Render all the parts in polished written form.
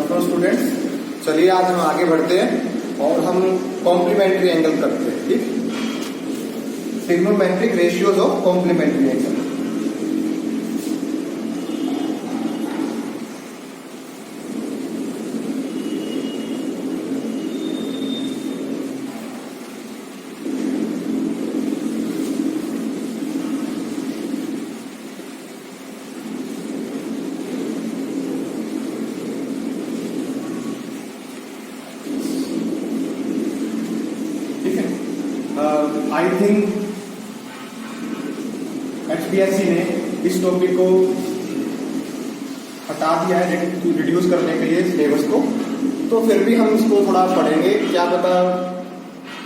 Afternoon students, चलिए आज हम आगे बढ़ते हैं और हम कॉम्प्लीमेंट्री एंगल करते हैं। ठीक, trigonometric ratios of complementary angle. I think HPSC ने इस टॉपिक को हटा दिया है रिड्यूस करने के लिए सिलेबस को, तो फिर भी हम इसको थोड़ा पढ़ेंगे, क्या पता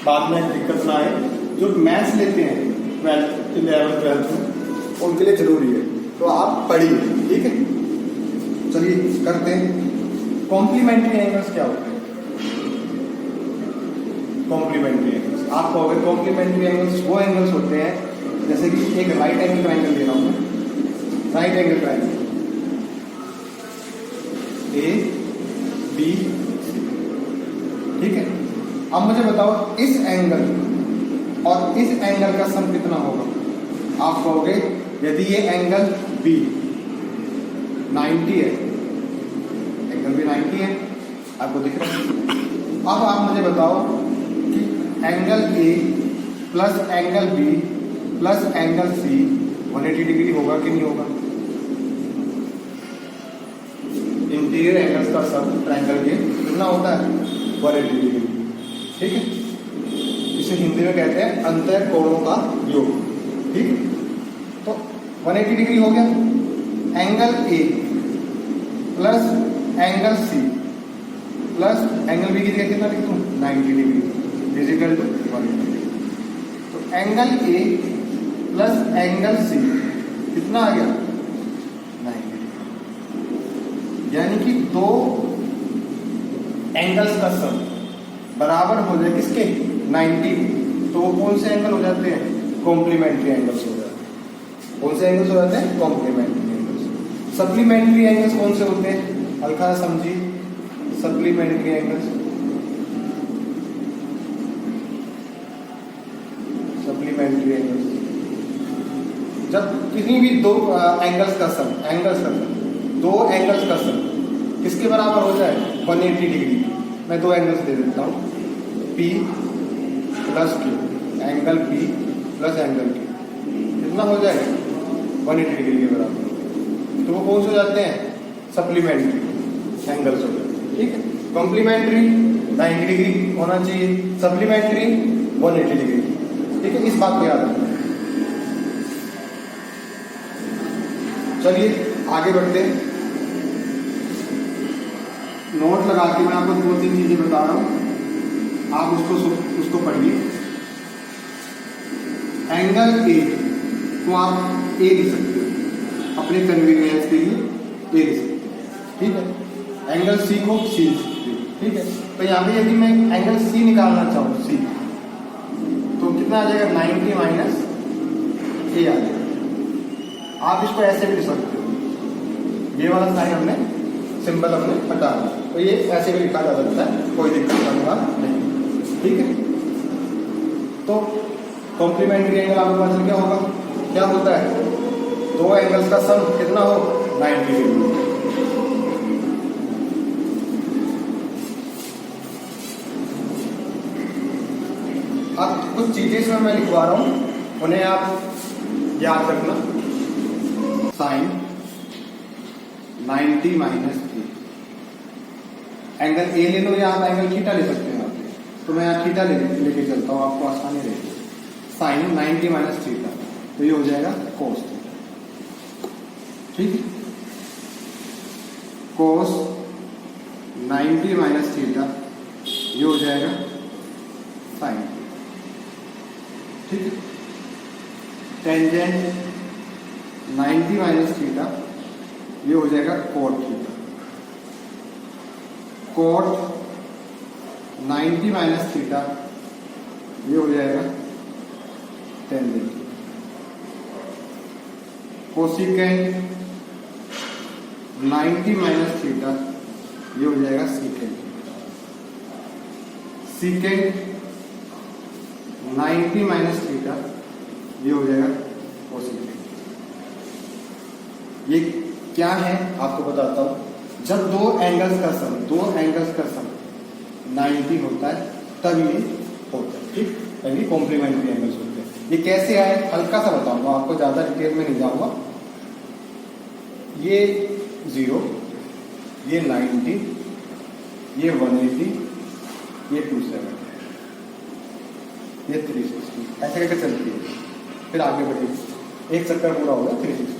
बाद में दिक्कत ना आए। जो मैथ्स लेते हैं 12th 11th में उनके लिए जरूरी है, तो आप पढ़िए। ठीक है, चलिए करते हैं। कॉम्प्लीमेंट्री एंगल्स क्या होते हैं? कॉम्प्लीमेंट्री एंगल्स आप कहोगे कॉम्प्लीमेंट्री एंगल्स वो एंगल्स होते हैं, जैसे कि एक राइट एंगल ट्रायंगल दे रहा हूं, right angle triangle A B C। ठीक है, अब मुझे बताओ इस एंगल और इस एंगल का सम कितना होगा? आप कहोगे यदि ये एंगल B 90 है, एंगल भी 90 है, आपको दिख रहा है। अब आप मुझे बताओ कि angle A plus angle B plus angle C 180 degree होगा कि नहीं होगा? इंटीरियर एंगल्स का सम ट्रायंगल के कितना होता है? 180 डिग्री। ठीक है, इसे हिंदी में कहते हैं अंतः कोणों का योग। ठीक है, तो 180 डिग्री हो गया। Angle A plus angle C plus angle B की जगह कितना लिख दूं? 90 डिग्री इज इक्वल टू 180। तो angle A plus angle C कितना आ गया? 90 डिग्री। यानी कि दो एंगल्स का सम बराबर हो जाए किसके? 90। तो वो कौन से एंगल हो जाते हैं? कॉम्प्लीमेंट्री एंगल्स हो जाते हैं। कौन से एंगल्स हो जाते हैं? Complementary angles. सप्लीमेंट्री एंगल्स कौन से होते हैं? हल्का समझिए, सप्लीमेंट्री एंगल्स। सप्लीमेंट्री एंगल्स जब किसी भी दो एंगल्स का सम, दो एंगल्स का सम किसके बराबर हो जाए? 180 डिग्री। मैं दो एंगल्स दे देता हूं, P plus Q, angle P plus angle Q कितना हो जाए? 180 डिग्री के बराबर। तो वो कौन से हो जाते हैं? सप्लीमेंट्री एंगल्स हो जाते हैं। ठीक है, कॉम्प्लीमेंट्री 90 डिग्री होना चाहिए, सप्लीमेंट्री 180 डिग्री। ठीक है, इस बात को याद रखना। चलिए आगे बढ़ते हैं। नोट लगा के मैं आपको 2-3 चीजें बता रहा हूं, आप उसको पढ़िए। एंगल A को आप A लिख सकते हो, अपने कन्वीनियंस के लिए A लिख सकते हो। ठीक है, एंगल C को C लिख सकते हो। ठीक है, तो यहाँ पे यदि मैं एंगल C निकालना चाहूँ, C, तो कितना आ जाएगा? 90 माइनस A आ जाएगा। आप इसको ऐसे भी लिख सकते हो, ये वाला साइन हमने सिंबल हमने हटा दिया, तो ये ऐसे भी लिखा जा सकता है, कोई दिक्कत करने वाला नहीं। ठीक है, तो कॉम्प्लीमेंट्री एंगल आपके पास क्या होगा? क्या होता है? दो एंगल्स का सम कितना हो? 90 डिग्री। अब कुछ चीजें इसमें मैं लिखवा रहा हूं, उन्हें आप याद रखना। Sine 90 minus A, angle A ले लो या आप एंगल थीटा ले सकते हैं। तो मैं यहाँ थीटा लेके चलता हूँ, आपको आसानी रहेगी। साइन 90 माइनस थीटा, तो ये हो जाएगा कोस। ठीक है, कोस 90 माइनस थीटा ये हो जाएगा साइन। ठीक है, टेंजेंट 90 माइनस थीटा ये हो जाएगा cot theta. Cot 90 minus theta ये हो जाएगा टेंजेंट। कोसिकेंट 90 माइनस थीटा ये हो जाएगा सीकेंड। सीकेंड 90 माइनस थीटा, ये हो जाएगा कोसेकेंड। ये क्या है आपको बताता हूं। जब दो एंगल्स का सम 90 होता है तब ये होता है, ठीक, तभी कॉम्प्लीमेंट्री एंगल्स होते हैं। ये कैसे आए हल्का सा बताऊंगा आपको, ज्यादा डिटेल में नहीं जाऊंगा। ये 0, ये 90, ये 180, ये 27, ये 360, ऐसे करके चलती है, फिर आगे बढ़ेगी, एक चक्कर पूरा होगा 360।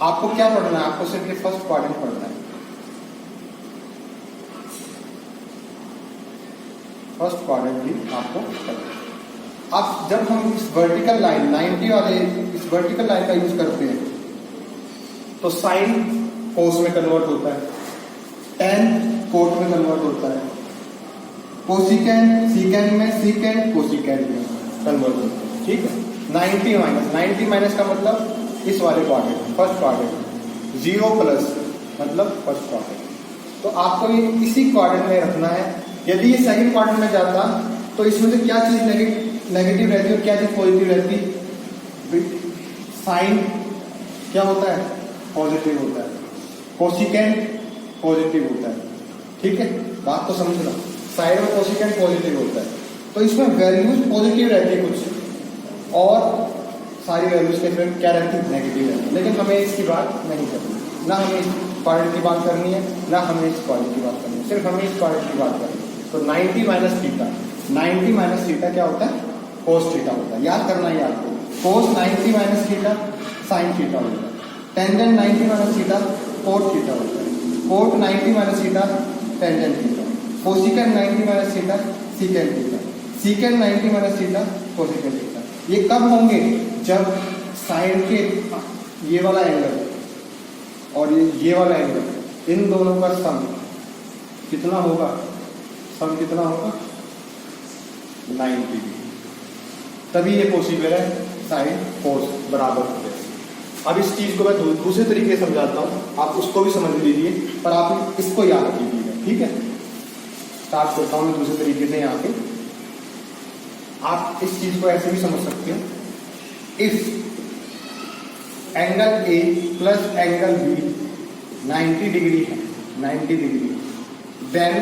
आपको क्या पढ़ना है? आपको सिर्फ ये फर्स्ट क्वाड्रेंट पढ़ना है। फर्स्ट क्वाड्रेंट भी आपको पढ़ना है। अब जब हम इस वर्टिकल लाइन 90 वाले इस वर्टिकल लाइन का यूज करते हैं तो साइन कोस में कन्वर्ट होता है, टेन कोट में कन्वर्ट होता है, कोसिकेंड सीकेंड में, सीकेंड कोसिकेंड में कन्वर्ट होता है, ठीक है। 90 माइनस का मतलब इस वाले क्वाड्रेंट, फर्स्ट क्वाड्रेंट, 0 प्लस मतलब फर्स्ट क्वाड्रेंट। तो आपको ये इसी क्वाड्रेंट में रखना है। यदि ये सेकंड क्वाड्रेंट में जाता तो इसमें से क्या चीज नेगेटिव रहती है और क्या चीज पॉजिटिव रहती? साइन क्या होता है? पॉजिटिव होता है। कोसिकेंड पॉजिटिव होता है, ठीक है, बात तो समझना। साइन में कोसिकेंड पॉजिटिव होता है, तो इसमें वैल्यूज पॉजिटिव रहती है कुछ और सारी वैल्यूज के फिर क्या रहती है? नेगेटिव रहती है। लेकिन हमें इसकी बात नहीं करनी, ना हमें इस क्वाड्रेंट की बात करनी है, ना हमें इस क्वाड्रेंट की बात करनी है, सिर्फ हमें इस क्वाड्रेंट की बात करनी है। तो 90 माइनस थीटा क्या होता है? कोस थीटा होता है। याद करना है आपको, cos 90 minus theta sine theta होता है, tangent 90 minus theta cot theta होता है, cot 90 minus theta tangent theta, cosecant 90 minus theta secant theta, secant 90 minus theta cosecant theta. ये कब होंगे? जब साइन के ये वाला एंगल और ये वाला एंगल, इन दोनों का सम कितना होगा? सम कितना होगा? 90 डिग्री। तभी ये पॉसिबल है साइन कोस बराबर होते हैं। अब इस चीज को मैं दूसरे तरीके से समझाता हूं, आप उसको भी समझ लीजिए, पर आप इसको याद कीजिएगा, ठीक है। स्टार्ट करता हूं मैं दूसरे तरीके से। यहाँ पे आप इस चीज को ऐसे भी समझ सकते हैं, if angle A plus angle B 90 degree है, 90 डिग्री, देन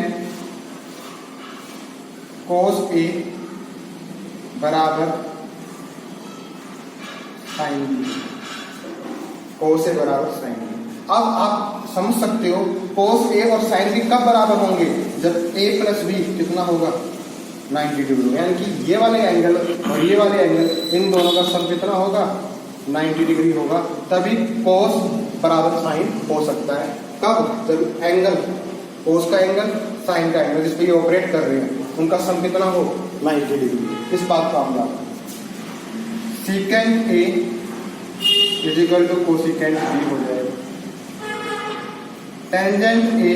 कोस ए बराबर साइन बी, कोस ए बराबर साइन बी। अब आप समझ सकते हो कोस ए और साइन बी कब बराबर होंगे? जब ए प्लस बी कितना होगा? 90 डिग्री। यानी कि ये वाले एंगल और ये वाले एंगल, इन दोनों का सम कितना होगा? 90 डिग्री होगा। तभी कोस बराबर साइन हो सकता है। कब? जब एंगल, कोस का एंगल, साइन का एंगल जिस पे ये ऑपरेट कर रहे हैं, उनका सम कितना हो? 90 डिग्री। इस बात को आप याद, secant A is equal to cosecant B हो जाएगा, tangent A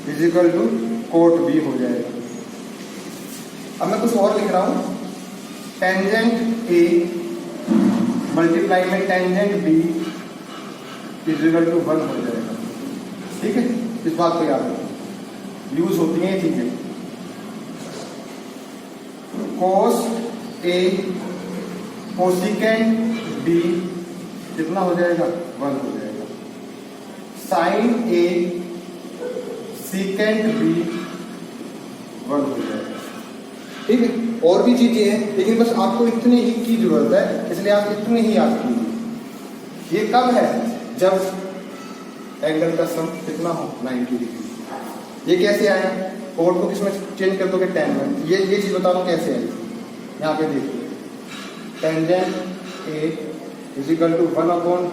is equal to cot B हो जाएगा। अब मैं कुछ और लिख रहा हूं, टेंजेंट ए मल्टीप्लाई में tangent B is equal to 1 हो जाएगा, ठीक है। इस बात को याद रखो, यूज होती हैं ये चीजें। कोस ए कोसिकेंड बी कितना हो जाएगा? 1 हो जाएगा। साइन ए सीकेंड बी 1 हो जाएगा, ठीक है। और भी चीजें हैं, लेकिन बस आपको इतने ही की जरूरत है, इसलिए आप इतने ही याद कीजिए। ये कब है? जब एंगल का सम कितना हो? 90 डिग्री। ये कैसे आया? कोड को किसमें चेंज कर दोगे? टेन में। ये चीज बता दो कैसे आई। यहाँ पे देखिए, tangent A is equal to 1 upon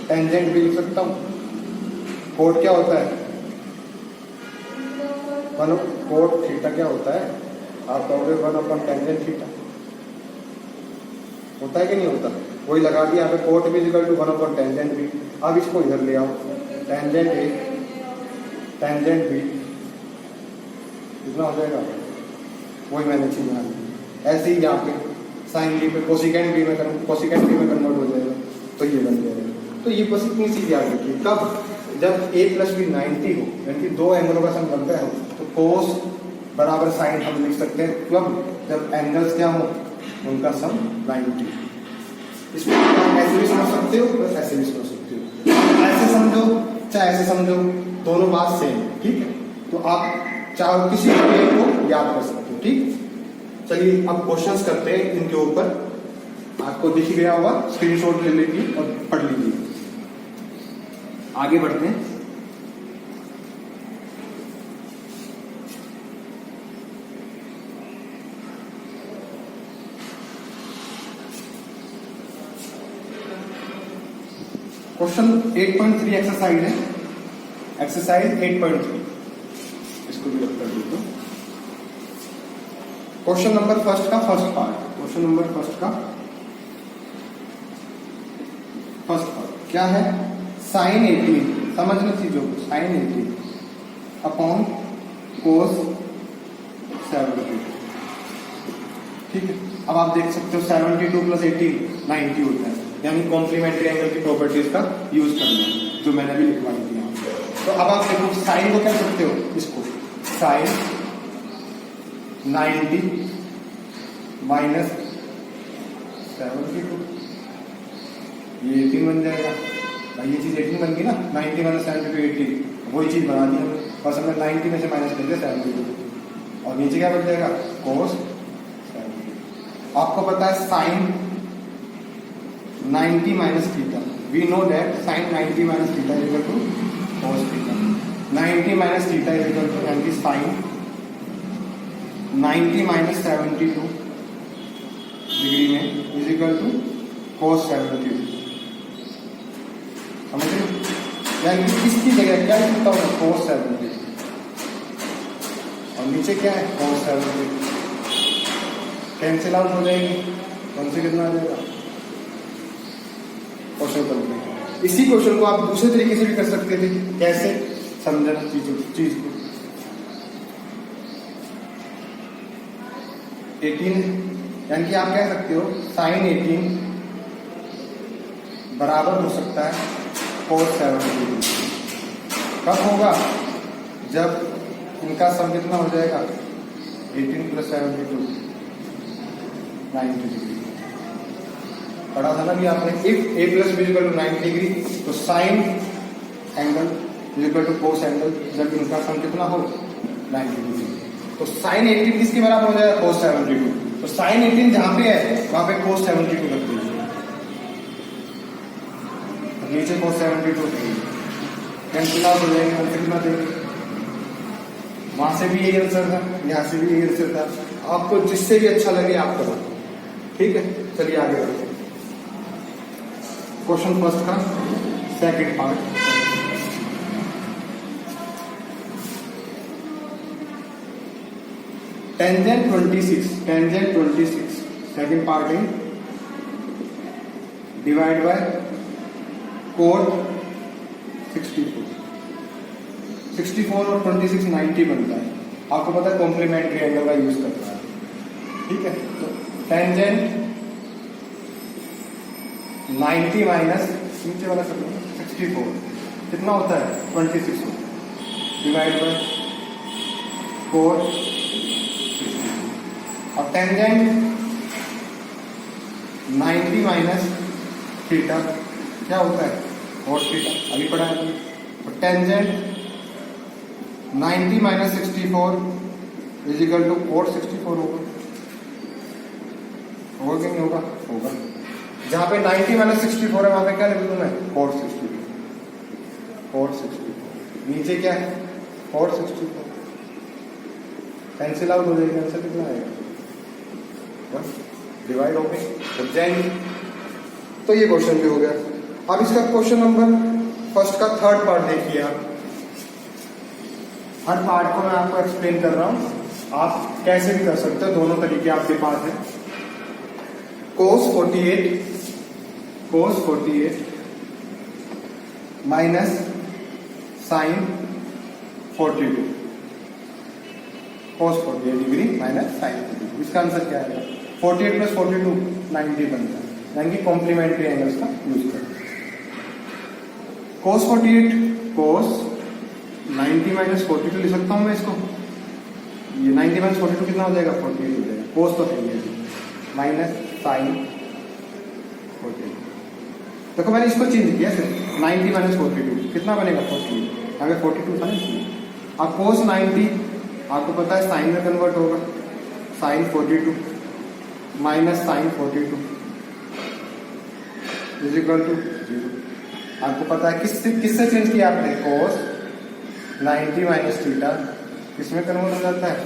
tangent B लिख सकता हूँ। कोड क्या होता है? कोड थीटा क्या होता है? आप कहोगे 1 अपॉन टेंजेंट थीटा, होता है कि नहीं होता? वही लगा दिया यहाँ पे, कोट भी equal to 1 upon tangent B. अब इसको इधर ले आओ, टेंजेंट ए टेंजेंट बी कितना हो जाएगा? वही मैंने चीज बना दी। ऐसे ही यहाँ पे साइन बी पे कोसिकेंड बी में कन्वर्ट हो जाएगा, तो ये बन जाएगा। तो ये बस इतनी चीज याद रखिए। कब? जब a प्लस बी 90 हो, यानी कि दो एंगलों का सम 90 हो, तो कोस बराबर साइन हम लिख सकते हैं कब, जब एंगल्स क्या हो, उनका सम 90। इसमें आप ऐसे भी समझ सकते हो और ऐसे भी समझ सकते हो। ऐसे समझो चाहे ऐसे समझो, दोनों बात सेम है, ठीक है। तो आप चाहे किसी भी को याद कर सकते हो, ठीक। चलिए अब क्वेश्चंस करते हैं इनके ऊपर। आपको दिख गया होगा, स्क्रीनशॉट ले लीजिए और पढ़ लीजिए। आगे बढ़ते हैं। क्वेश्चन 8.3 एक्सरसाइज है, एक्सरसाइज 8.3, इसको भी रख कर देता हूं। क्वेश्चन नंबर फर्स्ट का first part, question number first का फर्स्ट पार्ट क्या है, साइन 18, समझना चीजों को, साइन 18 अपॉन कोस 72, ठीक है। अब आप देख सकते हो 72 प्लस 18 90 होता है, यानी कॉम्प्लीमेंट्री एंगल की प्रॉपर्टीज का यूज करना है, जो मैंने भी लिखवाई थी यहाँ पे। तो अब आप देखो साइन को क्या सकते हो, इसको साइन 90 माइनस 72, ये 18 बन जाएगा भाई, ये चीज 18 बन गई ना, 90 माइनस 72 18, वही चीज बना दी हमने, बस हमने 90 में से माइनस कर दिया 72, और नीचे क्या बन जाएगा कोस 72। आपको पता है sine 90 minus theta, we know that sine 90 minus theta is equal to cos theta, 90 minus theta is equal to यानी साइन 90 माइनस 72 डिग्री में इज इक्वल टू कॉस 72, समझ रहे? यानी इसकी जगह क्या लिखता होगा कॉस 70, और नीचे क्या है कॉस 70, कैंसिल आउट हो जाएगी, कौन से कितना आ जाएगा, क्वेश्चन कंप्लीट। इसी क्वेश्चन को आप दूसरे तरीके से भी कर सकते थे, कैसे समझना चीज को। 18 यानी कि आप कह सकते हो साइन 18 बराबर हो सकता है कोस 72, कब होगा, जब इनका सम कितना हो जाएगा 18 प्लस 72 90 डिग्री। पढ़ा था ना भी आपने, if a plus B equal to 90 degree, तो sine angle equal to cos angle, जब इनका सम कितना हो 90 डिग्री। तो साइन 18 किसके बराबर हो जाएगा कोस 72, तो साइन 18 जहां पे है वहां पे कोस 72 रख दीजिए, नीचे कोस 72 कैंसिल आउट हो जाएंगे, आंसर कितना देंगे, वहां से भी यही आंसर था, यहां से भी यही आंसर था, आपको जिससे भी अच्छा लगे आप करो, ठीक है। चलिए आगे बढ़ते हैं। क्वेश्चन फर्स्ट का second part, tangent 26 second part है, डिवाइड बाय कोट 64 और 26 90 बनता है। आपको पता है कॉम्प्लीमेंट्री एंगल का यूज करता है, ठीक है। तो टेंजेंट 90 माइनस नीचे वाला 64 कितना होता है 26 डिवाइड बाय कोट 64। अब टेंजेंट 90 माइनस थीटा क्या होता है कोट थीटा, अभी पढ़ा है। तो tangent 90 minus 64 is equal to cot 64 होगा कि नहीं होगा, होगा। जहां पे 90 माइनस 64 है वहां पे क्या लिख दूं मैं कोट 64, नीचे क्या है कोट 64, कैंसिल आउट हो जाएगा, आंसर कितना आएगा डिवाइड हो गए। तो ये क्वेश्चन भी हो गया। अब इसका क्वेश्चन नंबर फर्स्ट का थर्ड पार्ट देखिए आप। हर पार्ट को मैं आपको एक्सप्लेन कर रहा हूं, आप कैसे भी कर सकते हो, दोनों तरीके आपके पास है। कोस 48 माइनस साइन 42, कोस 48 डिग्री माइनस साइन 42, इसका आंसर क्या है 48 प्लस 42 90 बनता है, यानी कि कॉम्प्लीमेंट्री एंगल्स का यूज करते हैं। कोस 48 कोस 90 माइनस 42 लिख सकता हूँ मैं इसको। ये 90 माइनस 42 कितना हो जाएगा? 48 हो जाएगा। कोस तो है माइनस साइन 48। देखो मैंने इसको चेंज किया सिर्फ 90 माइनस 42 कितना बनेगा? 48। अगर 42 था ना इसलिए। अब कोस 90 आपको पता है साइन में कन्वर्ट होगा, sine 42 minus sine 42 is equal to 0। आपको पता है किससे चेंज किया आपने? कोस 90 माइनस थीटा किसमें कन्वर्ट हो जाता है?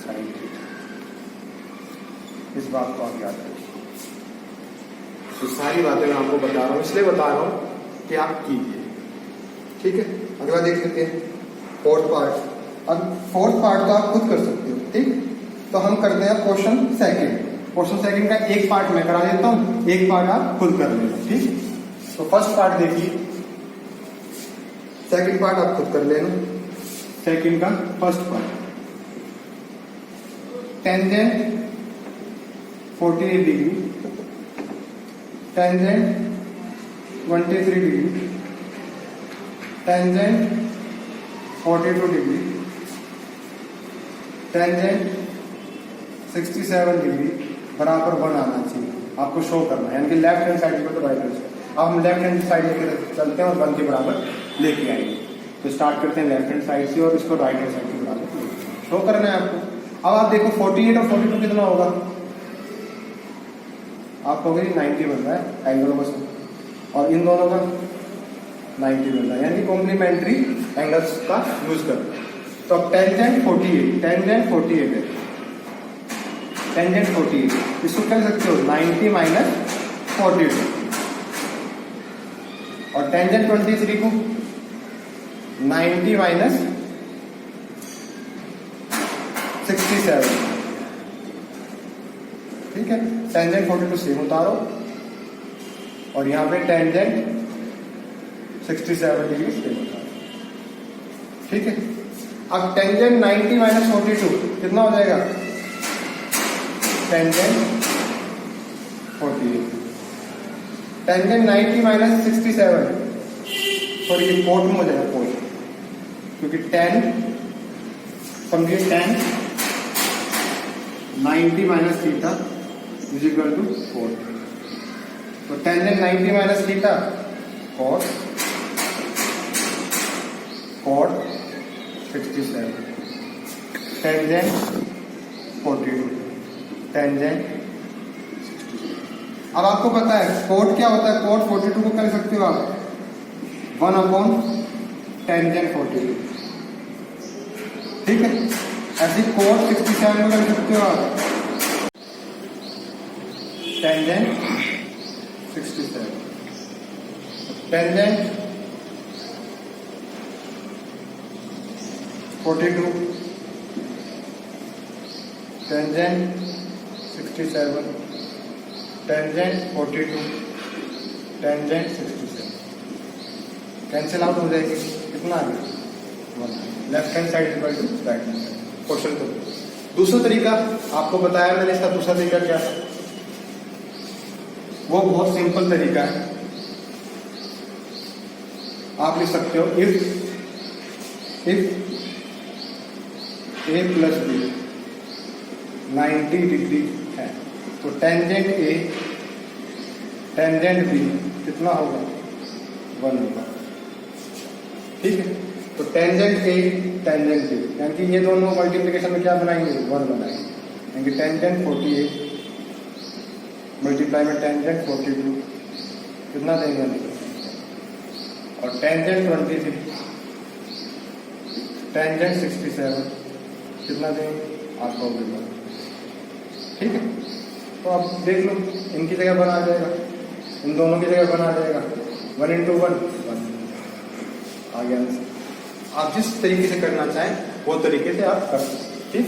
Sine theta. इस बात को आप याद रखिए। तो सारी बातें मैं आपको बता रहा हूँ, इसलिए बता रहा हूँ कि आप कीजिए। ठीक है, अगला देख लेते हैं फोर्थ पार्ट। अब फोर्थ पार्ट तो आप खुद कर सकते हो। ठीक, तो हम करते हैं क्वेश्चन सेकंड। क्वेश्चन सेकंड का एक पार्ट मैं करा देता हूँ, एक पार्ट आप खुद कर लेना। ठीक, तो फर्स्ट पार्ट देखिए, सेकंड पार्ट आप खुद कर लेना। सेकंड का first part, tangent 48 degree, tangent 23 degree, tangent 42 degree, tangent 67 degree बराबर 1 आना चाहिए। आपको शो करना है, यानी कि लेफ्ट हैंड साइड को तो राइट हैंड साइड। अब हम लेफ्ट हैंड साइड लेके चलते हैं और 1 के बराबर लेके आएंगे। तो स्टार्ट करते हैं लेफ्ट हैंड साइड से और इसको राइट हैंड साइड के बराबर शो करना है आपको। अब आप देखो 48 और 42 कितना होगा? आपको 90 बन रहा है एंगलों का, और इन दोनों का 90 बन रहा है, यानी कॉम्प्लीमेंट्री एंगल्स का यूज करना है। तो अब टेंजेंट 48 है, टेंजेंट 48 इसको कर सकते हो 90 माइनस 42, और टेंजेंट 23 को 90 माइनस 67। ठीक है, टेंजेंट 42 सेम उतारो और यहाँ पे टेंजेंट 67 डिग्री सेम उतारो। ठीक है, अब टेंजेंट 90 माइनस 42 कितना हो जाएगा? टेंजेंट 48। टेंजेंट 90 माइनस 67, सॉरी ये कोट में हो जाएगा, कोट, क्योंकि 10 समझिए 10 90 minus theta is equal to 4। तो tangent 90 minus theta cos 67, tangent 42, tangent 67। अब आपको पता है कोट क्या होता है? कोट 42 को कर सकते हो आप 1 अपॉन टेंजेंट 42। ठीक है, ऐसे कोट 67 में कर सकते हो आप tangent 67, tangent 42, tangent 67, tangent 42, tangent 67 cancel out हो जाएगी। कितना आ गया? 1। Left hand side equal to right hand side. Question को दूसरा तरीका आपको बताया मैंने, इसका दूसरा तरीका क्या है? वो बहुत सिंपल तरीका है। आप लिख सकते हो if A plus B 90 degree है तो टेंजेंट ए टेंजेंट बी कितना होगा? 1 होगा। ठीक है, तो टेंजेंट ए टेंजेंट बी, यानी कि ये दोनों मल्टीप्लिकेशन में क्या बनाएंगे? 1 बनाएंगे, यानी कि टेंजेंट 48 मल्टीप्लाई में टेंजेंट 42 कितना देंगे? और टेंजेंट 23 टेंजेंट 67 कितना देंगे? आपको मिलेगा। ठीक है, तो आप देख लो, इनकी जगह बना आ जाएगा, इन दोनों की जगह बना आ जाएगा। 1 into 1 1 आ गया आंसर। आप जिस तरीके से करना चाहें वो तरीके से आप कर सकते हैं। ठीक।